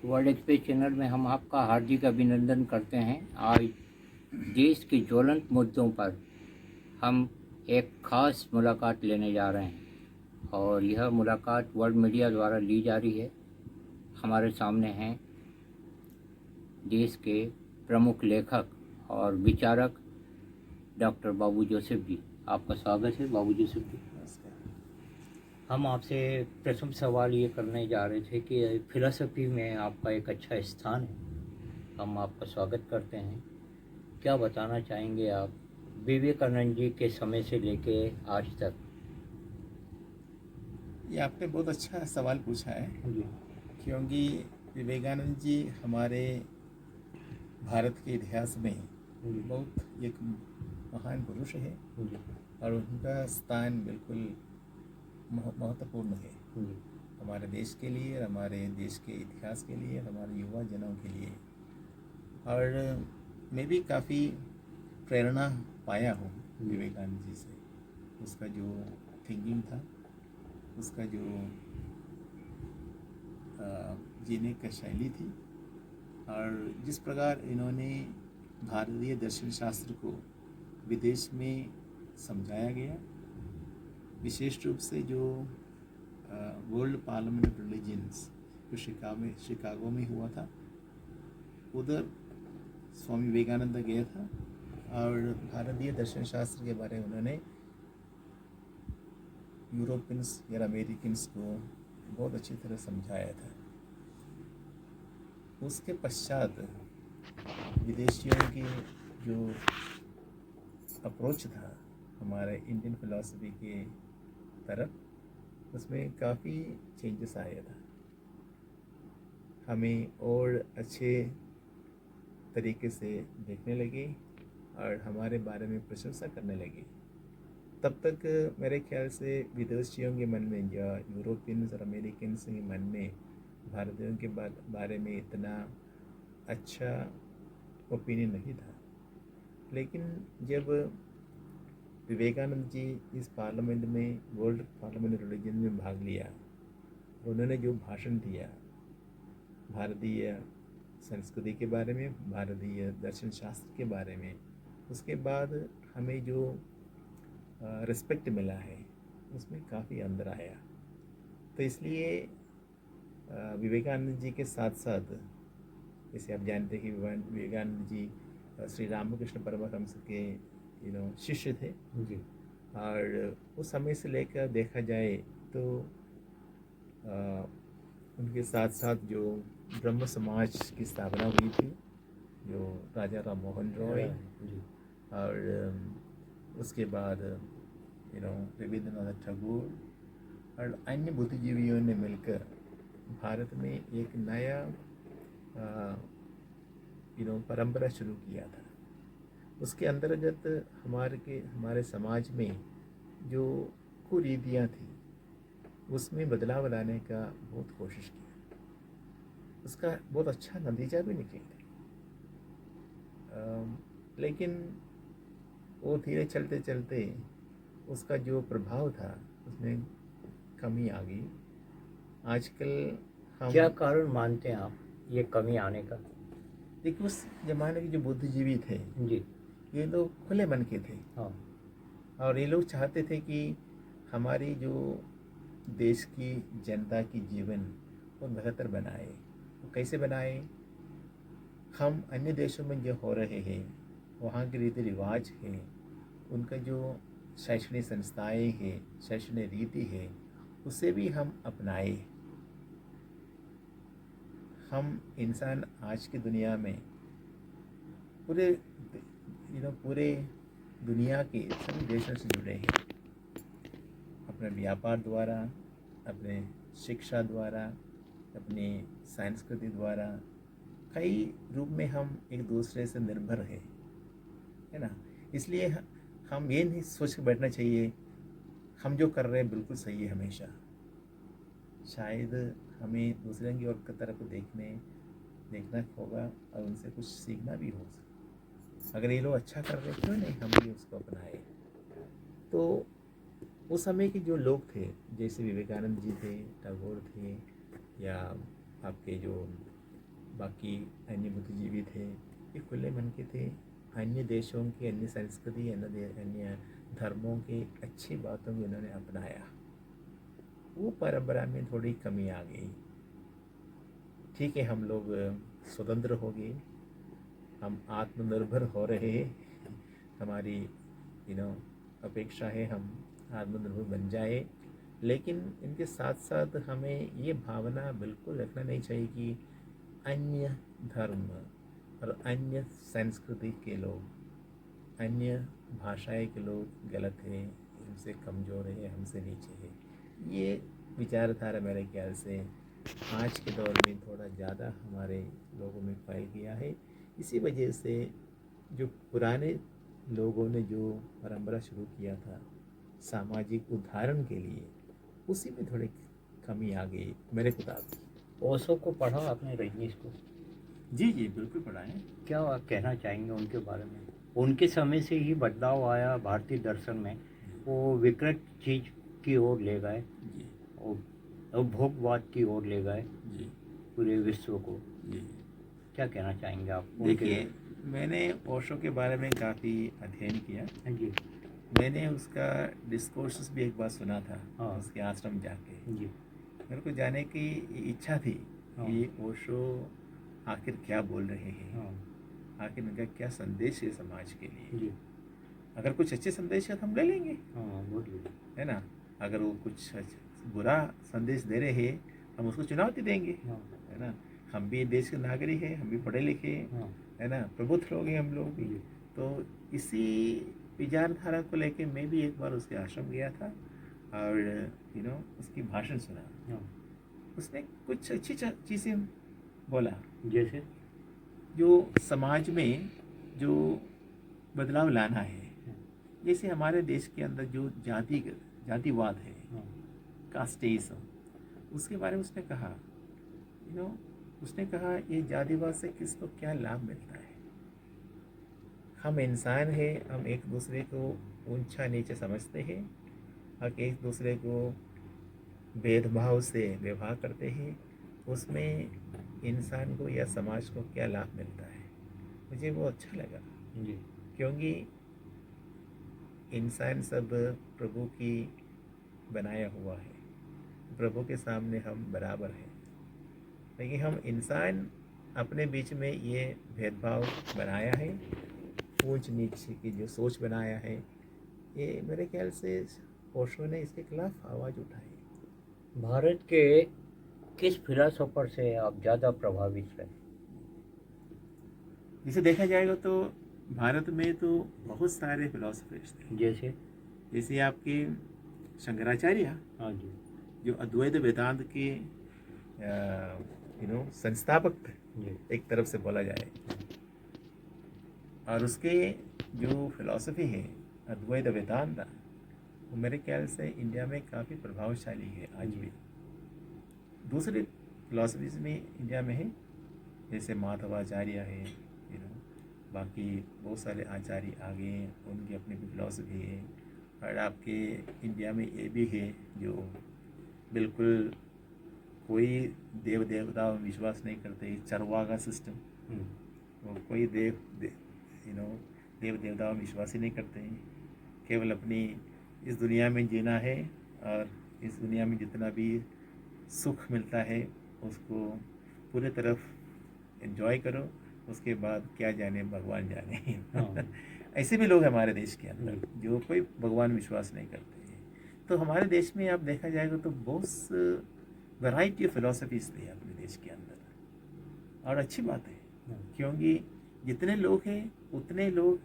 World express channel में हम आपका हार्दिक अभिनंदन करते हैं। आज देश के ज्वलंत मुद्दों पर हम एक खास मुलाकात लेने जा रहे हैं और यह मुलाकात वर्ल्ड मीडिया द्वारा ली जा रही है। हमारे सामने हैं देश के प्रमुख लेखक और विचारक डॉक्टर बाबू जोसेफ जी। आपका स्वागत है बाबू जोसेफ जी। हम आपसे प्रथम सवाल ये करने जा रहे थे कि फिलॉसफी में आपका एक अच्छा स्थान है। हम आपका स्वागत करते हैं। क्या बताना चाहेंगे आप विवेकानंद जी के समय से लेके आज तक? ये आपने बहुत अच्छा सवाल पूछा है जी क्योंकि विवेकानंद जी हमारे भारत के इतिहास में जी बहुत एक महान पुरुष है जी और उनका स्थान बिल्कुल महत्वपूर्ण है जी हमारे देश के लिए और हमारे देश के इतिहास के लिए, हमारे युवा जनों के लिए। और मैं भी काफ़ी प्रेरणा पाया हूँ विवेकानंद जी से। उसका जो थिंकिंग था, उसका जो जीने का शैली थी और जिस प्रकार इन्होंने भारतीय दर्शन शास्त्र को विदेश में समझाया गया, विशेष रूप से जो वर्ल्ड पार्लियामेंट ऑफ रिलीजन्स जो शिकागो में हुआ था, उधर स्वामी विवेकानंद गया था और भारतीय दर्शन शास्त्र के बारे में उन्होंने यूरोपियंस या अमेरिकन्स को बहुत अच्छी तरह समझाया था। उसके पश्चात विदेशियों की जो अप्रोच था हमारे इंडियन फिलॉसफी के तरफ, उसमें काफ़ी चेंजेस आया था। हमें और अच्छे तरीके से देखने लगे और हमारे बारे में प्रशंसा करने लगे। तब तक मेरे ख्याल से विदेशियों के मन में या यूरोपियंस और अमेरिकन्स के मन में भारतीयों के बारे में इतना अच्छा ओपिनियन नहीं था। लेकिन जब विवेकानंद जी इस पार्लियामेंट में, वर्ल्ड पार्लियामेंट रिलीजन में भाग लिया, उन्होंने जो भाषण दिया भारतीय संस्कृति के बारे में, भारतीय दर्शन शास्त्र के बारे में, उसके बाद हमें जो रिस्पेक्ट मिला है उसमें काफ़ी अंदर आया। तो इसलिए विवेकानंद जी के साथ साथ, जैसे आप जानते हैं कि विवेकानंद जी श्री रामकृष्ण परमहंस के शिष्य थे जी और उस समय से लेकर देखा जाए तो उनके साथ साथ जो ब्रह्म समाज की स्थापना हुई थी, जो राजा राम मोहन रॉय, और उसके बाद रविंद्रनाथ टैगोर और अन्य बुद्धिजीवियों ने मिलकर भारत में एक नया परंपरा शुरू किया था। उसके अंतर्गत हमारे समाज में जो कुरीतियाँ थी उसमें बदलाव लाने का बहुत कोशिश किया। उसका बहुत अच्छा नतीजा भी निकला था। लेकिन वो धीरे चलते चलते उसका जो प्रभाव था उसमें कमी आ गई। आजकल हम क्या कारण मानते हैं आप ये कमी आने का? देखिए, उस जमाने के जो बुद्धिजीवी थे जी ये लोग खुले मन के थे। हाँ और ये लोग चाहते थे कि हमारी जो देश की जनता की जीवन वो बेहतर बनाए। वो कैसे बनाए? हम अन्य देशों में जो हो रहे हैं, वहाँ के रीति रिवाज हैं, उनका जो शैक्षणिक संस्थाएं हैं, शैक्षणिक रीति है, उसे भी हम अपनाए। हम इंसान आज की दुनिया में पूरे दुनिया के सभी देशों से जुड़े हैं। अपने व्यापार द्वारा, अपने शिक्षा द्वारा, अपनी संस्कृति द्वारा, कई रूप में हम एक दूसरे से निर्भर हैं, है ना। इसलिए हम ये नहीं सोच के बैठना चाहिए हम जो कर रहे हैं बिल्कुल सही है हमेशा। शायद हमें दूसरे की ओर की तरफ देखना होगा और उनसे कुछ सीखना भी हो। अगर ये लोग अच्छा कर रहे क्यों नहीं हम भी उसको अपनाए। तो उस समय के जो लोग थे, जैसे विवेकानंद जी थे, टैगोर थे, या आपके जो बाकी अन्य बुद्धिजीवी थे, ये खुले मन के थे। अन्य देशों की, अन्य संस्कृति, अन्य धर्मों के अच्छी बातों को इन्होंने अपनाया। वो परंपरा में थोड़ी कमी आ गई। ठीक है, हम लोग स्वतंत्र हो गए, हम आत्मनिर्भर हो रहे हैं, हमारी अपेक्षा है हम आत्मनिर्भर बन जाए। लेकिन इनके साथ साथ हमें ये भावना बिल्कुल रखना नहीं चाहिए कि अन्य धर्म और अन्य संस्कृति के लोग, अन्य भाषाएं के लोग गलत हैं, हमसे कमज़ोर है, हमसे नीचे है। ये विचारधारा मेरे ख्याल से आज के दौर में थोड़ा ज़्यादा हमारे लोगों में फैल गया है। इसी वजह से जो पुराने लोगों ने जो परंपरा शुरू किया था सामाजिक उद्धारण के लिए, उसी में थोड़ी कमी आ गई मेरे मुताबिक। ओशो को पढ़ा आपने, रजनीश को? जी जी बिल्कुल पढ़ा है। क्या कहना चाहेंगे उनके बारे में? उनके समय से ही बदलाव आया भारतीय दर्शन में, वो विकृत चीज की ओर ले गए जी और भोगवाद की ओर ले गए जी पूरे विश्व को। जी। क्या कहना चाहेंगे आप? देखिए, मैंने ओशो के बारे में काफ़ी अध्ययन किया। हाँ जी। मैंने उसका डिस्कोर्सेस भी एक बार सुना था, हाँ। उसके आश्रम जाके। जी। मेरे को जाने की इच्छा थी हाँ। कि ओशो आखिर क्या बोल रहे हैं, हाँ। आखिर उनका क्या संदेश है समाज के लिए। जी। अगर कुछ अच्छे संदेश है तो हम ले लेंगे, हाँ, बोलिए। है ना। अगर वो कुछ बुरा संदेश दे रहे हैं हम उसको चुनौती देंगे, हाँ। है ना। हम भी देश के नागरिक हैं, हम भी पढ़े लिखे हैं, हाँ। है ना, प्रबुद्ध लोग हैं हम लोग भी। जी। तो इसी विचारधारा को लेके मैं भी एक बार उसके आश्रम गया था और उसकी भाषण सुना। हाँ। उसने कुछ अच्छी चीज़ें बोला, जैसे जो समाज में जो बदलाव लाना है। जैसे हमारे देश के अंदर जो जातिवाद है, हाँ। कास्टिज्म, उसके बारे में उसने कहा। उसने कहा ये जातिवाद से किसको क्या लाभ मिलता है। हम इंसान हैं, हम एक दूसरे को ऊंचा नीचे समझते हैं, हम एक दूसरे को भेदभाव से व्यवहार करते हैं। उसमें इंसान को या समाज को क्या लाभ मिलता है। मुझे वो अच्छा लगा, जी। क्योंकि इंसान सब प्रभु की बनाया हुआ है, प्रभु के सामने हम बराबर हैं। लेकिन हम इंसान अपने बीच में ये भेदभाव बनाया है, ऊंच नीच की जो सोच बनाया है, ये मेरे ख्याल से ओशो ने इसके खिलाफ आवाज़ उठाई। भारत के किस फिलोसोफर से आप ज़्यादा प्रभावित रहे? जिसे देखा जाएगा तो भारत में तो बहुत सारे फिलोसफर्स थे। जैसे आपके शंकराचार्य, हाँ जी, जो अद्वैत वेदांत के संस्थापक थे, जी। एक तरफ से बोला जाए। और उसके जो फिलॉसफी है अद्वैत वेदांत, वो मेरे ख्याल से इंडिया में काफ़ी प्रभावशाली है आज भी। दूसरे फिलॉसफीज में इंडिया में है, जैसे माधवाचार्य है, बाकी बहुत सारे आचार्य आ गए हैं, उनकी अपनी भी फिलॉसफी है। और आपके इंडिया में ये भी है जो बिल्कुल कोई देव देवता में विश्वास नहीं करते, चरवाहा का सिस्टम। वो कोई देव देवता में विश्वास ही नहीं करते हैं, केवल अपनी इस दुनिया में जीना है और इस दुनिया में जितना भी सुख मिलता है उसको पूरी तरफ एंजॉय करो, उसके बाद क्या जाने भगवान जाने। हाँ। ऐसे भी लोग हमारे देश के अंदर जो कोई भगवान विश्वास नहीं करते हैं। तो हमारे देश में आप देखा जाएगा तो बहुत वैरायटी ऑफ फिलोसफीज थे अपने देश के अंदर। और अच्छी बात है, क्योंकि जितने लोग हैं उतने लोग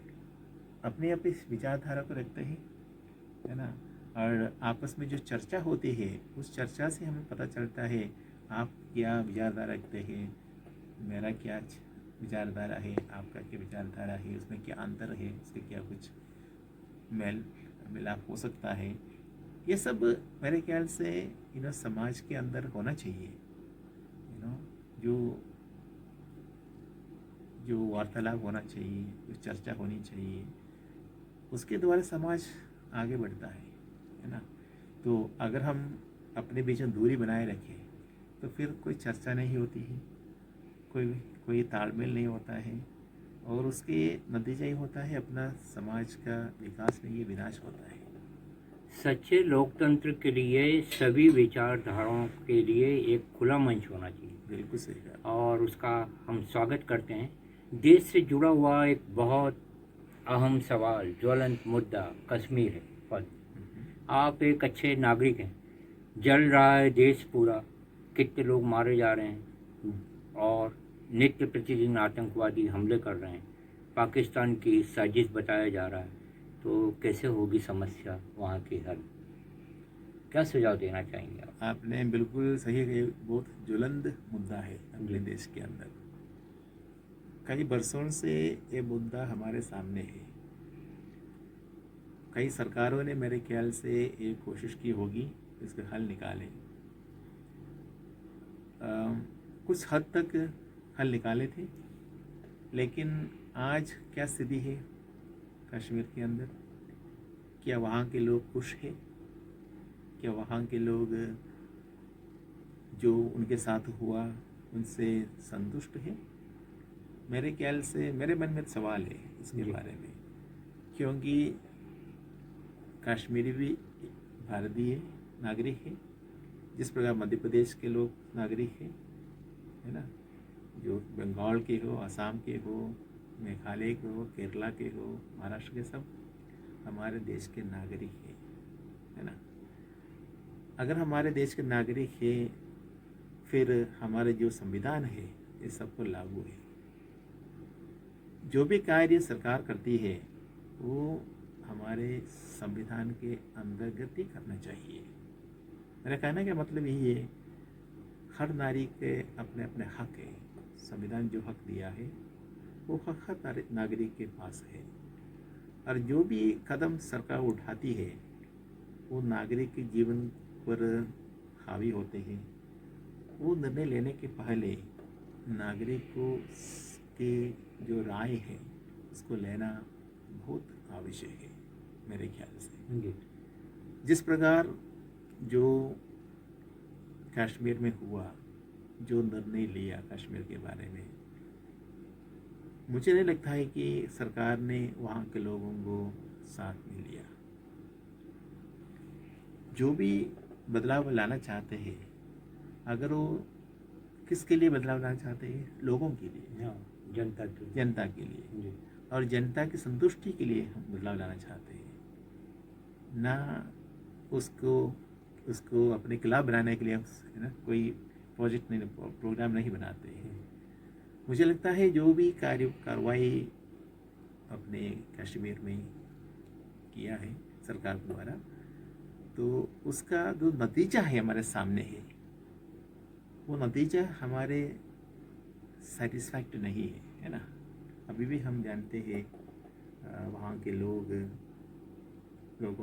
अपने अपनी विचारधारा को रखते हैं, है ना। और आपस में जो चर्चा होती है उस चर्चा से हमें पता चलता है आप क्या विचारधारा रखते हैं, मेरा क्या विचारधारा है, आपका क्या विचारधारा है, उसमें क्या अंतर है, उसके क्या कुछ मेल मिलाप हो सकता है। ये सब मेरे ख्याल से समाज के अंदर होना चाहिए। जो वार्तालाप होना चाहिए, जो चर्चा होनी चाहिए, उसके द्वारा समाज आगे बढ़ता है ना। तो अगर हम अपने बीच में दूरी बनाए रखें तो फिर कोई चर्चा नहीं होती है, कोई तालमेल नहीं होता है, और उसके नतीजा ये होता है अपना समाज का विकास नहीं, ये विनाश होता है। सच्चे लोकतंत्र के लिए सभी विचारधाराओं के लिए एक खुला मंच होना चाहिए, बिल्कुल सही कहा। और उसका हम स्वागत करते हैं। देश से जुड़ा हुआ एक बहुत अहम सवाल, ज्वलंत मुद्दा कश्मीर है। पर आप एक अच्छे नागरिक हैं, जल रहा है देश पूरा, कितने लोग मारे जा रहे हैं और नित्य प्रतिदिन आतंकवादी हमले कर रहे हैं, पाकिस्तान की साजिश बताया जा रहा है। तो कैसे होगी समस्या वहाँ की हल? क्या सुझाव देना चाहेंगे आप? आपने बिल्कुल सही कही, बहुत ज्वलंत मुद्दा है अपने देश के अंदर। कई बरसों से ये मुद्दा हमारे सामने है। कई सरकारों ने मेरे ख्याल से ये कोशिश की होगी इसका हल निकालें। कुछ हद तक हल निकाले थे, लेकिन आज क्या स्थिति है कश्मीर के अंदर? क्या वहाँ के लोग खुश हैं? क्या वहाँ के लोग जो उनके साथ हुआ उनसे संतुष्ट हैं? मेरे ख्याल से मेरे मन में सवाल है इसके बारे में, क्योंकि कश्मीरी भी भारतीय नागरिक है, जिस प्रकार मध्य प्रदेश के लोग नागरिक हैं, है ना, जो बंगाल के हो, असम के हो, मेघालय के हो, केरला के हो, महाराष्ट्र के, सब हमारे देश के नागरिक हैं, है ना। अगर हमारे देश के नागरिक हैं, फिर हमारे जो संविधान है ये सब पर लागू है। जो भी कार्य सरकार करती है वो हमारे संविधान के अंतर्गत ही करना चाहिए। मेरा कहने का मतलब यही है, हर नारी के अपने अपने हक है। संविधान जो हक दिया है वो हक हर नागरिक के पास है, और जो भी कदम सरकार उठाती है वो नागरिक के जीवन पर हावी होते हैं। वो निर्णय लेने के पहले नागरिक को की जो राय है उसको लेना बहुत आवश्यक है मेरे ख्याल से। जिस प्रकार जो कश्मीर में हुआ, जो निर्णय लिया कश्मीर के बारे में, मुझे नहीं लगता है कि सरकार ने वहाँ के लोगों को साथ में लिया। जो भी बदलाव लाना चाहते हैं, अगर वो किसके लिए बदलाव लाना चाहते हैं? लोगों के लिए, जनता के लिए, और जनता की संतुष्टि के लिए हम बदलाव लाना चाहते हैं, ना उसको अपने खिलाफ बनाने के लिए, है ना, कोई प्रोजेक्ट नहीं, प्रोग्राम नहीं बनाते हैं। मुझे लगता है जो भी कार्रवाई अपने कश्मीर में किया है सरकार द्वारा, तो उसका जो नतीजा है हमारे सामने वो नतीजा हमारे सेटिस्फैक्ट नहीं है ना। अभी भी हम जानते हैं वहाँ के लोगों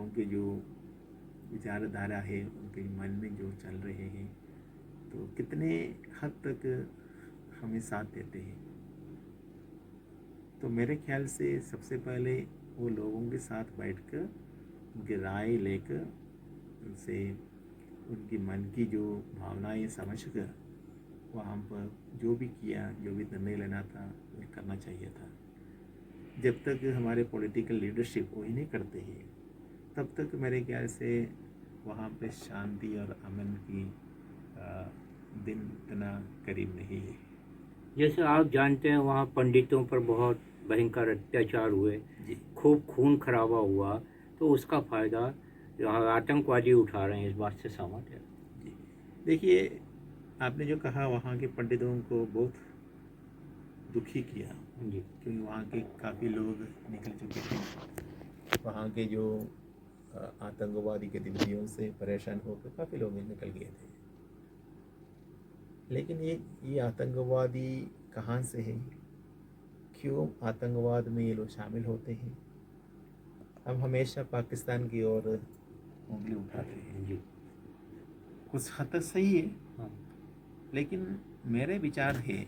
के जो विचारधारा है, उनके मन में जो चल रहे हैं, तो कितने हद तक हमें साथ देते हैं। तो मेरे ख्याल से सबसे पहले वो लोगों के साथ बैठकर उनकी राय लेकर, उनसे उनकी मन की जो भावनाएं समझकर वहाँ पर जो भी किया, जो भी निर्णय लेना था वो करना चाहिए था। जब तक हमारे पॉलिटिकल लीडरशिप वो ही नहीं करते हैं, तब तक मेरे ख्याल से वहाँ पे शांति और अमन की दिन इतना करीब नहीं है। जैसे आप जानते हैं वहाँ पंडितों पर बहुत भयंकर अत्याचार हुए, खूब खून खराबा हुआ, तो उसका फ़ायदा आतंकवादी उठा रहे हैं, इस बात से सहमत है? जी, देखिए, आपने जो कहा वहाँ के पंडितों को बहुत दुखी किया जी, क्योंकि वहाँ के काफ़ी लोग निकल चुके थे। वहाँ के जो आतंकवादी गतिविधियों से परेशान होकर काफ़ी लोग निकल गए थे। लेकिन ये आतंकवादी कहाँ से है? क्यों आतंकवाद में ये लोग शामिल होते हैं? हम हमेशा पाकिस्तान की ओर उंगली उठाते हैं। जी, कुछ हद तक सही है, हाँ, लेकिन मेरे विचार है,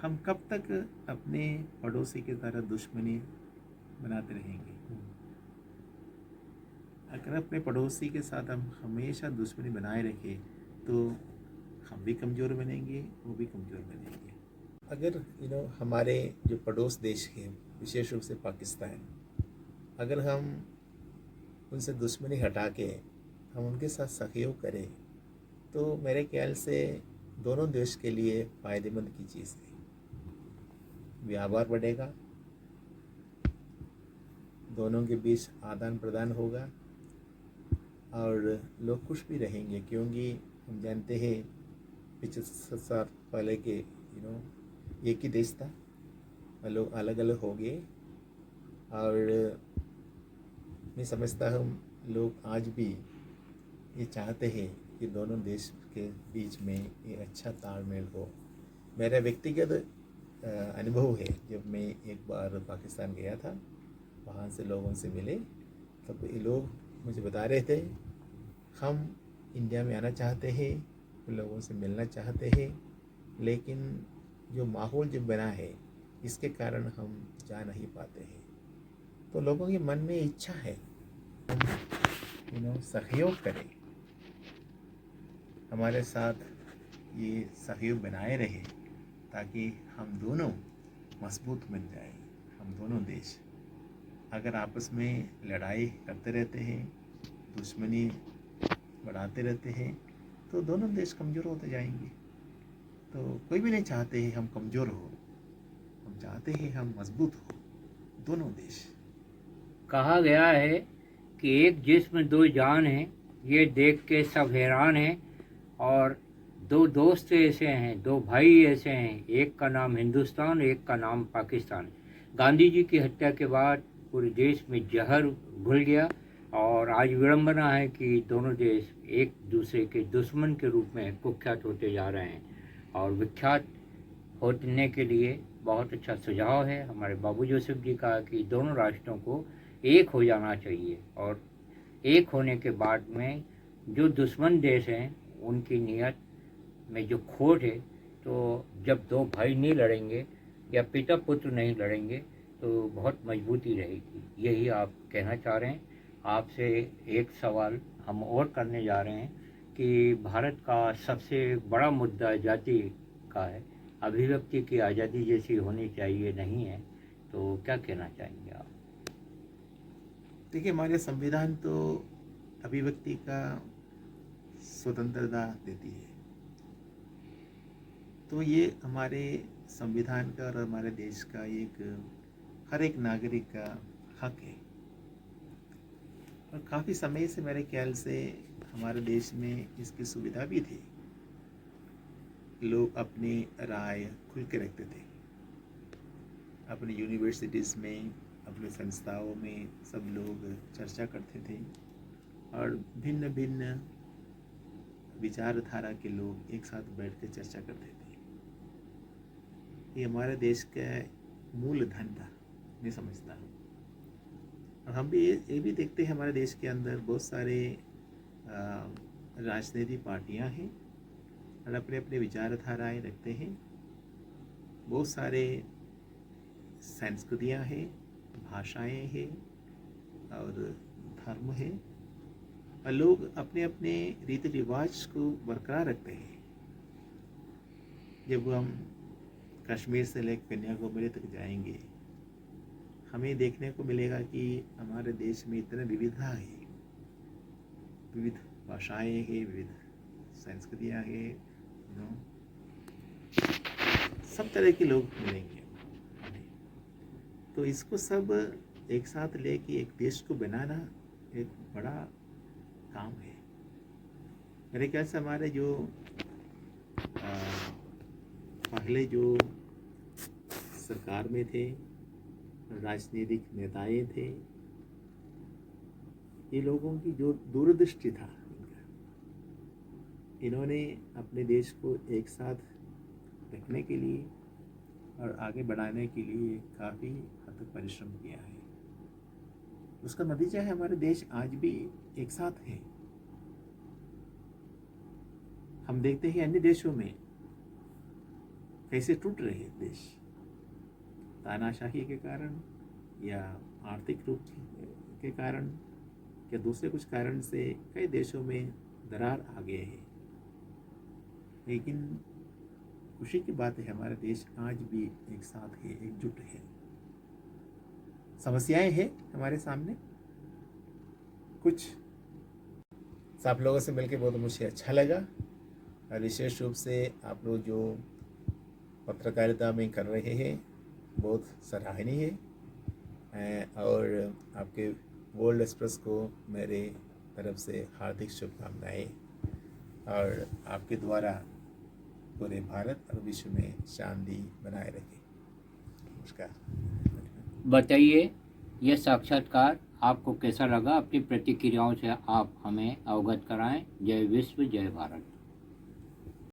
हम कब तक अपने पड़ोसी की तरह दुश्मनी बनाते रहेंगे? अगर अपने पड़ोसी के साथ हम हमेशा दुश्मनी बनाए रखें तो हम भी कमज़ोर बनेंगे, वो भी कमज़ोर बनेंगे। अगर हमारे जो पड़ोस देश हैं, विशेष रूप से पाकिस्तान, अगर हम उनसे दुश्मनी हटा के हम उनके साथ सहयोग करें तो मेरे ख्याल से दोनों देश के लिए फ़ायदेमंद की चीज़ है। व्यापार बढ़ेगा, दोनों के बीच आदान प्रदान होगा और लोग खुश भी रहेंगे, क्योंकि हम जानते हैं 75 साल पहले के एक ही देश था, लोग अलग अलग हो गए। और मैं समझता हूँ लोग आज भी ये चाहते हैं कि दोनों देश के बीच में ये अच्छा तालमेल हो। मेरा व्यक्तिगत अनुभव है, जब मैं एक बार पाकिस्तान गया था, वहाँ से लोगों से मिले, तब ये लोग मुझे बता रहे थे हम इंडिया में आना चाहते हैं, लोगों से मिलना चाहते हैं, लेकिन जो माहौल जो बना है इसके कारण हम जा नहीं पाते हैं। तो लोगों के मन में इच्छा है हम सहयोग करें, हमारे साथ ये सहयोग बनाए रहे, ताकि हम दोनों मजबूत बन जाए। हम दोनों देश अगर आपस में लड़ाई करते रहते हैं, दुश्मनी बढ़ाते रहते हैं, तो दोनों देश कमज़ोर होते जाएंगे। तो कोई भी नहीं चाहते हैं हम कमज़ोर हो, हम चाहते हैं हम मजबूत हो, दोनों देश। कहा गया है कि एक जिस्म दो जान हैं, ये देख के सब हैरान हैं। और दो दोस्त ऐसे हैं, दो भाई ऐसे हैं, एक का नाम हिंदुस्तान, एक का नाम पाकिस्तान। गांधी जी की हत्या के बाद पूरे देश में जहर घुल गया और आज विडंबना है कि दोनों देश एक दूसरे के दुश्मन के रूप में कुख्यात होते जा रहे हैं। और विख्यात होने के लिए बहुत अच्छा सुझाव है हमारे बाबू जोसेफ जी का कि दोनों राष्ट्रों को एक हो जाना चाहिए। और एक होने के बाद में जो दुश्मन देश हैं उनकी नीयत में जो खोट है, तो जब दो भाई नहीं लड़ेंगे या पिता पुत्र नहीं लड़ेंगे तो बहुत मजबूती रहेगी। यही आप कहना चाह रहे हैं। आपसे एक सवाल हम और करने जा रहे हैं कि भारत का सबसे बड़ा मुद्दा जाति का है, अभिव्यक्ति की आज़ादी जैसी होनी चाहिए नहीं है, तो क्या कहना चाहेंगे आप? देखिए, हमारे संविधान तो अभिव्यक्ति का स्वतंत्रता देती है, तो ये हमारे संविधान का और हमारे देश का हर एक नागरिक का हक है। और काफ़ी समय से मेरे ख्याल से हमारे देश में इसकी सुविधा भी थी, लोग अपनी राय खुल के रखते थे, अपनी यूनिवर्सिटीज़ में, अपने संस्थाओं में सब लोग चर्चा करते थे और भिन्न भिन्न विचारधारा के लोग एक साथ बैठ कर चर्चा करते थे। ये हमारे देश का मूल धन था, मैं समझता हूँ। और हम भी ये भी देखते हैं हमारे देश के अंदर बहुत सारे राजनीतिक पार्टियाँ हैं और अपने अपने विचारधाराएँ रखते हैं। बहुत सारे संस्कृतियाँ हैं, भाषाएँ हैं और धर्म है, और लोग अपने अपने रीति रिवाज को बरकरार रखते हैं। जब हम कश्मीर से लेकर कन्याकुमारी तक जाएंगे, हमें देखने को मिलेगा कि हमारे देश में इतने विविधता है, विविध भाषाएं हैं, विविध संस्कृतियाँ हैं, सब तरह के लोग मिलेंगे। तो इसको सब एक साथ लेके एक देश को बनाना एक बड़ा काम है। मेरे ख्याल से हमारे जो पहले जो सरकार में थे, राजनीतिक नेताएं थे, ये लोगों की जो दूरदृष्टि था, इन्होंने अपने देश को एक साथ रखने के लिए और आगे बढ़ाने के लिए काफ़ी हद तक परिश्रम किया है। उसका नतीजा है हमारे देश आज भी एक साथ है। हम देखते हैं अन्य देशों में कैसे टूट रहे हैं देश, तानाशाही के कारण या आर्थिक रूप के कारण या दूसरे कुछ कारण से कई देशों में दरार आ गए हैं। लेकिन खुशी की बात है हमारा देश आज भी एक साथ है, एकजुट है। समस्याएं हैं हमारे सामने कुछ। आप लोगों से मिलकर बहुत मुझे अच्छा लगा, और विशेष रूप से आप लोग जो पत्रकारिता में कर रहे हैं बहुत सराहनीय है। और आपके वर्ल्ड एक्सप्रेस को मेरे तरफ से हार्दिक शुभकामनाएं, और आपके द्वारा पूरे भारत और विश्व में शांति बनाए रखें। नमस्कार। बताइए यह साक्षात्कार आपको कैसा लगा? अपनी प्रतिक्रियाओं से आप हमें अवगत कराएं। जय विश्व, जय भारत।